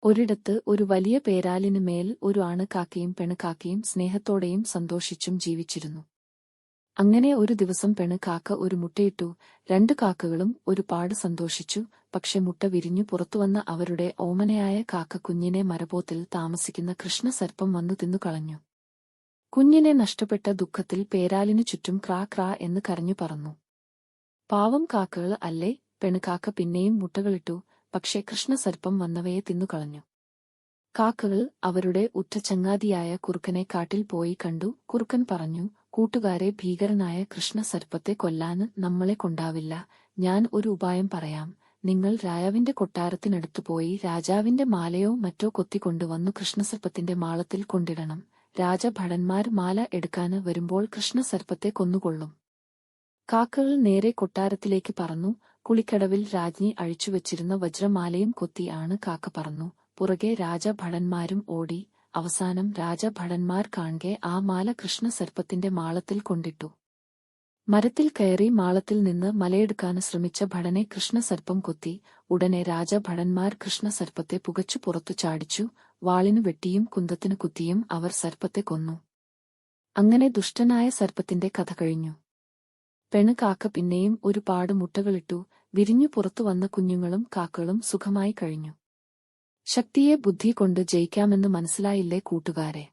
ഒരിടത്ത് ഒരു വലിയ പേരാലിന് മേൽ ഒരു ആണ് കാക്കയും പെണ്കാക്കയും സ്നേഹത്തോടെയും സന്തോഷിച്ചും ജീവിച്ചിരുന്നു. അങ്ങനെ ഒരു ദിവസം പെണ്കാക്ക ഒരു മുട്ടയിട്ടു. 2 കാക്കകളും ഒരുപാട് സന്തോഷിച്ചു. പക്ഷെ മുട്ട വിരിഞ്ഞു പുറത്തുവന്ന അവരുടെ ഓമനയായ കാക്കക്കുഞ്ഞിനെ മരപോത്തിൽ താമസിക്കുന്ന കൃഷ്ണസർപ്പം വന്നു തിന്നുകളഞ്ഞു. കുഞ്ഞിനെ നഷ്ടപ്പെട്ട ദുഃഖത്തിൽ പേരാലിനു ചുറ്റും ക്രാ ക്രാ എന്ന് കരഞ്ഞു പറന്നു. പാവം കാക്കകൾ അല്ലേ. പെണ്കാക്ക പിന്നെയും മുട്ടകളിട്ടു. പക്ഷേ കൃഷ്ണസർപ്പം വന്നവയെ തിന്നുകളഞ്ഞു. കാക്കകൾ അവരുടെ ഉറ്റ ചങ്ങാതിയായ കുറുക്കനെ കാട്ടിൽ പോയി കണ്ടു. കുറുക്കൻ പറഞ്ഞു, കൂട്ടുകാരെ, ഭീകരനായ കൃഷ്ണസർപ്പത്തെ കൊല്ലാന് നമ്മളെ കൊണ്ടാവില്ല. ഞാൻ ഒരു ഉപായം പറയാം. നിങ്ങൾ രാജാവിന്റെ കൊട്ടാരത്തിനടുത്തു പോയി രാജാവിന്റെ മാലയോ മറ്റോ കൊത്തിക്കൊണ്ടുവന്നു കൃഷ്ണസർപ്പത്തിന്റെ മാളത്തിൽ കൊണ്ടിടണം. രാജഭടന്മാർ മാല എടുക്കാന് വരുമ്പോൾ കൃഷ്ണസർപ്പത്തെ കൊന്നുകൊള്ളും. കാക്കകൾ നേരെ കൊട്ടാരത്തിലേക്ക് പറന്നു. കുളിക്കടവിൽ രാജ്ഞി അഴിച്ചുവച്ചിരുന്ന വജ്രമാലയും കൊത്തി ആണ് കാക്ക പറന്നു. പുറകെ രാജഭടന്മാരും ഓടി. അവസാനം രാജഭടന്മാർ കാണെ ആ മാല കൃഷ്ണസർപ്പത്തിന്റെ മാളത്തിൽ കൊണ്ടിട്ടു. മരത്തിൽ കയറി മാളത്തിൽ നിന്ന് മലയെടുക്കാന് ശ്രമിച്ച ഭടനെ കൃഷ്ണസർപ്പം കൊത്തി. ഉടനെ രാജഭടന്മാർ കൃഷ്ണസർപ്പത്തെ പുകച്ചു പുറത്തു ചാടിച്ചു. വാളിനു വെട്ടിയും കുന്തത്തിനു കുത്തിയും അവർ സർപ്പത്തെ കൊന്നു. അങ്ങനെ ദുഷ്ടനായ സർപ്പത്തിന്റെ കഥ കഴിഞ്ഞു. പെണ്കാക്ക പിന്നെയും ഒരുപാട് മുട്ടകളിട്ടു. വിരിഞ്ഞു പുറത്തു വന്ന കുഞ്ഞുങ്ങളും കാക്കകളും സുഖമായി കഴിഞ്ഞു. ശക്തിയെ ബുദ്ധി കൊണ്ട് ജയിക്കാമെന്ന് മനസ്സിലായില്ലേ കൂട്ടുകാരെ?